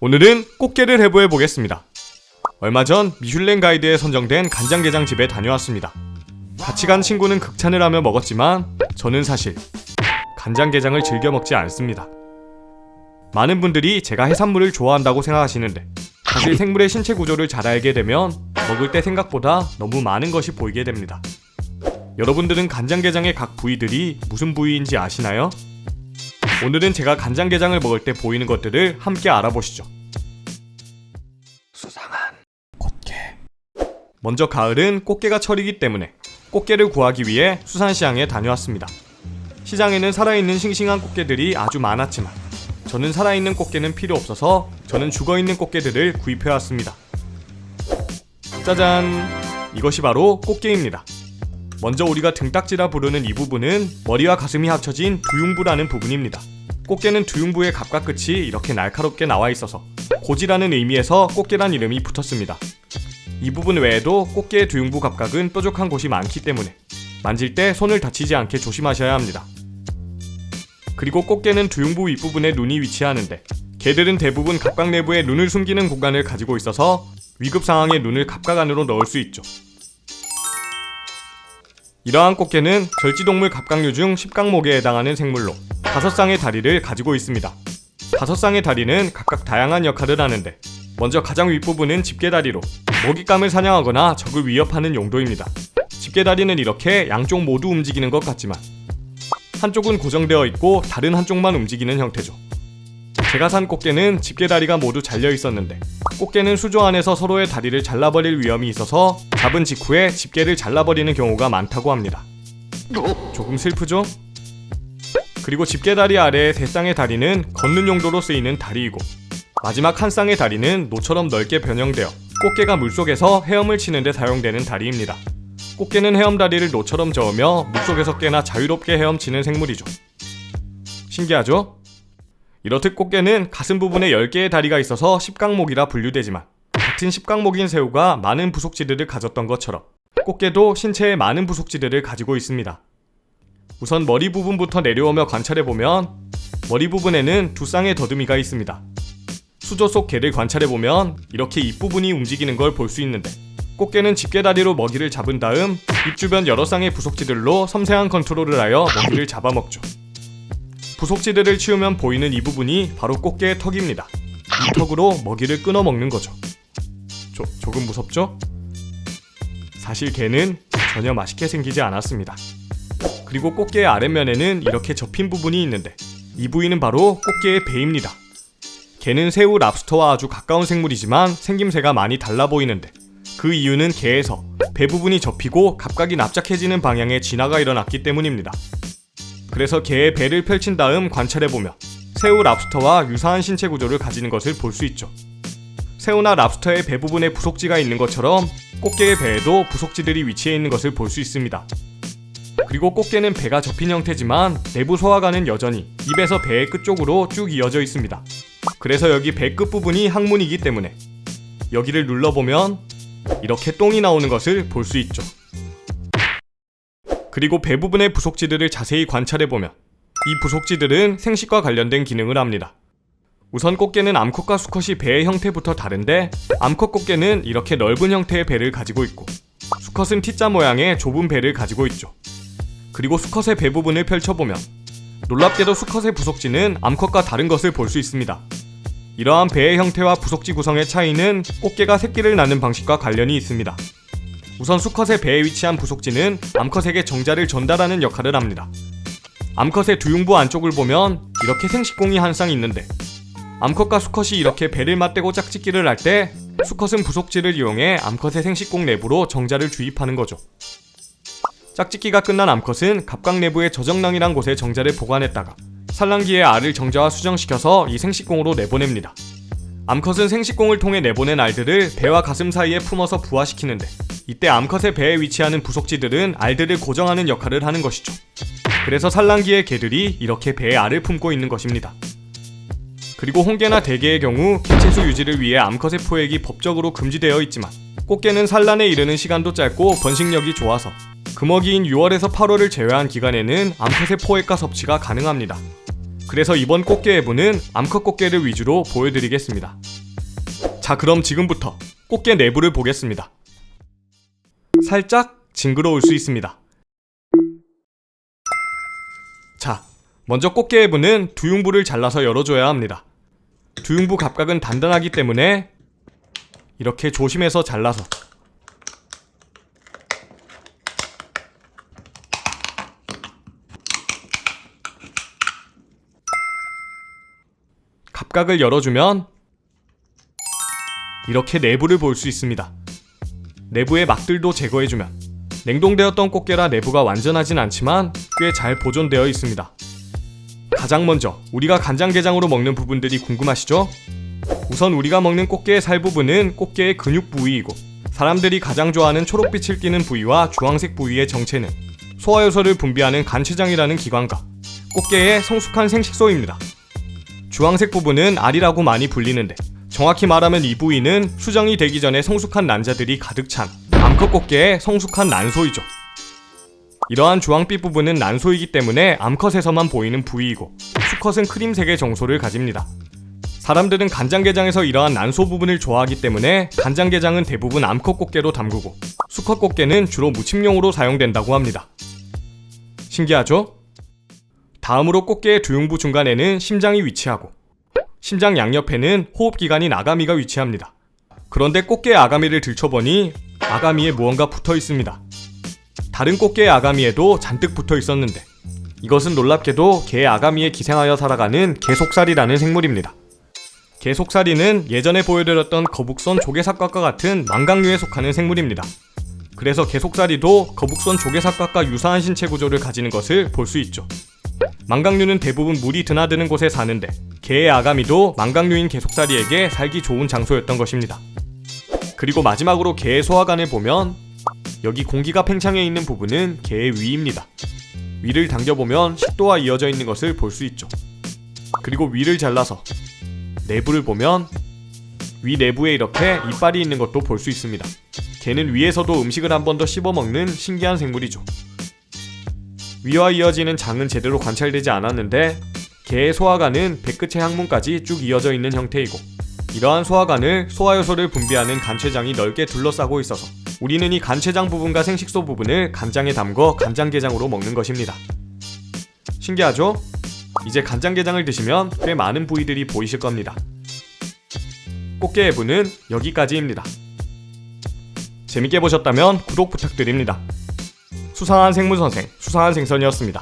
오늘은 꽃게를 해부해 보겠습니다. 얼마 전 미슐랭 가이드에 선정된 간장게장 집에 다녀왔습니다. 같이 간 친구는 극찬을 하며 먹었지만 저는 사실 간장게장을 즐겨 먹지 않습니다. 많은 분들이 제가 해산물을 좋아한다고 생각하시는데 사실 생물의 신체 구조를 잘 알게 되면 먹을 때 생각보다 너무 많은 것이 보이게 됩니다. 여러분들은 간장게장의 각 부위들이 무슨 부위인지 아시나요? 오늘은 제가 간장게장을 먹을 때 보이는 것들을 함께 알아보시죠. 수상한 꽃게. 먼저 가을은 꽃게가 철이기 때문에 꽃게를 구하기 위해 수산시장에 다녀왔습니다. 시장에는 살아있는 싱싱한 꽃게들이 아주 많았지만 저는 살아있는 꽃게는 필요 없어서 저는 죽어있는 꽃게들을 구입해왔습니다. 짜잔! 이것이 바로 꽃게입니다. 먼저 우리가 등딱지라 부르는 이 부분은 머리와 가슴이 합쳐진 두흉부라는 부분입니다. 꽃게는 두흉부의 갑과 끝이 이렇게 날카롭게 나와 있어서 고지라는 의미에서 꽃게란 이름이 붙었습니다. 이 부분 외에도 꽃게의 두흉부 갑각은 뾰족한 곳이 많기 때문에 만질 때 손을 다치지 않게 조심하셔야 합니다. 그리고 꽃게는 두흉부 윗부분에 눈이 위치하는데 개들은 대부분 갑각 내부에 눈을 숨기는 공간을 가지고 있어서 위급 상황에 눈을 갑각 안으로 넣을 수 있죠. 이러한 꽃게는 절지동물 갑각류 중 10강목에 해당하는 생물로 5쌍의 다리를 가지고 있습니다. 5쌍의 다리는 각각 다양한 역할을 하는데 먼저 가장 윗부분은 집게다리로 먹잇감을 사냥하거나 적을 위협하는 용도입니다. 집게다리는 이렇게 양쪽 모두 움직이는 것 같지만 한쪽은 고정되어 있고 다른 한쪽만 움직이는 형태죠. 제가 산 꽃게는 집게다리가 모두 잘려 있었는데 꽃게는 수조 안에서 서로의 다리를 잘라버릴 위험이 있어서 잡은 직후에 집게를 잘라버리는 경우가 많다고 합니다. 조금 슬프죠? 그리고 집게다리 아래의 3쌍의 다리는 걷는 용도로 쓰이는 다리이고 마지막 한 쌍의 다리는 노처럼 넓게 변형되어 꽃게가 물속에서 헤엄을 치는데 사용되는 다리입니다. 꽃게는 헤엄다리를 노처럼 저으며 물속에서 꽤나 자유롭게 헤엄치는 생물이죠. 신기하죠? 이렇듯 꽃게는 가슴 부분에 10개의 다리가 있어서 10강목이라 분류되지만 같은 10강목인 새우가 많은 부속지들을 가졌던 것처럼 꽃게도 신체에 많은 부속지들을 가지고 있습니다. 우선 머리 부분부터 내려오며 관찰해보면 머리 부분에는 2쌍의 더듬이가 있습니다. 수조 속 개를 관찰해보면 이렇게 입부분이 움직이는 걸 볼 수 있는데 꽃게는 집게다리로 먹이를 잡은 다음 입 주변 여러 쌍의 부속지들로 섬세한 컨트롤을 하여 먹이를 잡아먹죠. 부속지들을 치우면 보이는 이 부분이 바로 꽃게의 턱입니다. 이 턱으로 먹이를 끊어 먹는 거죠. 조금 무섭죠? 사실 개는 전혀 맛있게 생기지 않았습니다. 그리고 꽃게의 아랫면에는 이렇게 접힌 부분이 있는데 이 부위는 바로 꽃게의 배입니다. 개는 새우, 랍스터와 아주 가까운 생물이지만 생김새가 많이 달라 보이는데 그 이유는 개에서 배 부분이 접히고 갑각이 납작해지는 방향에 진화가 일어났기 때문입니다. 그래서 개의 배를 펼친 다음 관찰해보면 새우, 랍스터와 유사한 신체 구조를 가지는 것을 볼 수 있죠. 새우나 랍스터의 배 부분에 부속지가 있는 것처럼 꽃게의 배에도 부속지들이 위치해 있는 것을 볼 수 있습니다. 그리고 꽃게는 배가 접힌 형태지만 내부 소화관은 여전히 입에서 배의 끝쪽으로 쭉 이어져 있습니다. 그래서 여기 배 끝부분이 항문이기 때문에 여기를 눌러보면 이렇게 똥이 나오는 것을 볼 수 있죠. 그리고 배 부분의 부속지들을 자세히 관찰해보면 이 부속지들은 생식과 관련된 기능을 합니다. 우선 꽃게는 암컷과 수컷이 배의 형태부터 다른데 암컷 꽃게는 이렇게 넓은 형태의 배를 가지고 있고 수컷은 T자 모양의 좁은 배를 가지고 있죠. 그리고 수컷의 배 부분을 펼쳐보면 놀랍게도 수컷의 부속지는 암컷과 다른 것을 볼 수 있습니다. 이러한 배의 형태와 부속지 구성의 차이는 꽃게가 새끼를 낳는 방식과 관련이 있습니다. 우선 수컷의 배에 위치한 부속지는 암컷에게 정자를 전달하는 역할을 합니다. 암컷의 두흉부 안쪽을 보면 이렇게 생식공이 한 쌍 있는데 암컷과 수컷이 이렇게 배를 맞대고 짝짓기를 할 때 수컷은 부속지를 이용해 암컷의 생식공 내부로 정자를 주입하는 거죠. 짝짓기가 끝난 암컷은 갑각 내부의 저정낭이란 곳에 정자를 보관했다가 산란기에 알을 정자와 수정시켜서 이 생식공으로 내보냅니다. 암컷은 생식공을 통해 내보낸 알들을 배와 가슴 사이에 품어서 부화시키는데 이때 암컷의 배에 위치하는 부속지들은 알들을 고정하는 역할을 하는 것이죠. 그래서 산란기의 개들이 이렇게 배에 알을 품고 있는 것입니다. 그리고 홍게나 대게의 경우 개체수 유지를 위해 암컷의 포획이 법적으로 금지되어 있지만 꽃게는 산란에 이르는 시간도 짧고 번식력이 좋아서 금어기인 6월에서 8월을 제외한 기간에는 암컷의 포획과 섭취가 가능합니다. 그래서 이번 꽃게 해부는 암컷 꽃게를 위주로 보여드리겠습니다. 자, 그럼 지금부터 꽃게 내부를 보겠습니다. 살짝 징그러울 수 있습니다. 자, 먼저 꽃게 내부는 두흉부를 잘라서 열어줘야 합니다. 두흉부 갑각은 단단하기 때문에 이렇게 조심해서 잘라서 갑각을 열어주면 이렇게 내부를 볼 수 있습니다. 내부의 막들도 제거해주면 냉동되었던 꽃게라 내부가 완전하진 않지만 꽤 잘 보존되어 있습니다. 가장 먼저 우리가 간장게장으로 먹는 부분들이 궁금하시죠? 우선 우리가 먹는 꽃게의 살 부분은 꽃게의 근육 부위이고 사람들이 가장 좋아하는 초록빛을 띠는 부위와 주황색 부위의 정체는 소화효소를 분비하는 간췌장이라는 기관과 꽃게의 성숙한 생식소입니다. 주황색 부분은 알이라고 많이 불리는데 정확히 말하면 이 부위는 수정이 되기 전에 성숙한 난자들이 가득 찬 암컷 꽃게의 성숙한 난소이죠. 이러한 주황빛 부분은 난소이기 때문에 암컷에서만 보이는 부위이고 수컷은 크림색의 정소를 가집니다. 사람들은 간장게장에서 이러한 난소 부분을 좋아하기 때문에 간장게장은 대부분 암컷 꽃게로 담그고 수컷 꽃게는 주로 무침용으로 사용된다고 합니다. 신기하죠? 다음으로 꽃게의 두흉부 중간에는 심장이 위치하고 심장 양옆에는 호흡기관인 아가미가 위치합니다. 그런데 꽃게의 아가미를 들춰보니 아가미에 무언가 붙어 있습니다. 다른 꽃게의 아가미에도 잔뜩 붙어 있었는데 이것은 놀랍게도 개의 아가미에 기생하여 살아가는 개속사리라는 생물입니다. 개속사리는 예전에 보여드렸던 거북선 조개삭각과 같은 망각류에 속하는 생물입니다. 그래서 개속사리도 거북선 조개삭각과 유사한 신체 구조를 가지는 것을 볼 수 있죠. 망각류는 대부분 물이 드나드는 곳에 사는데 개의 아가미도 망각류인 개속사리에게 살기 좋은 장소였던 것입니다. 그리고 마지막으로 개의 소화관을 보면 여기 공기가 팽창해 있는 부분은 개의 위입니다. 위를 당겨보면 식도와 이어져 있는 것을 볼 수 있죠. 그리고 위를 잘라서 내부를 보면 위 내부에 이렇게 이빨이 있는 것도 볼 수 있습니다. 개는 위에서도 음식을 한 번 더 씹어먹는 신기한 생물이죠. 위와 이어지는 장은 제대로 관찰되지 않았는데 개의 소화관은 배끝의 항문까지 쭉 이어져 있는 형태이고 이러한 소화관을 소화효소를 분비하는 간췌장이 넓게 둘러싸고 있어서 우리는 이 간췌장 부분과 생식소 부분을 간장에 담궈 간장게장으로 먹는 것입니다. 신기하죠? 이제 간장게장을 드시면 꽤 많은 부위들이 보이실 겁니다. 꽃게 내부는 여기까지입니다. 재밌게 보셨다면 구독 부탁드립니다. 수상한 생물선생, 수상한 생선이었습니다.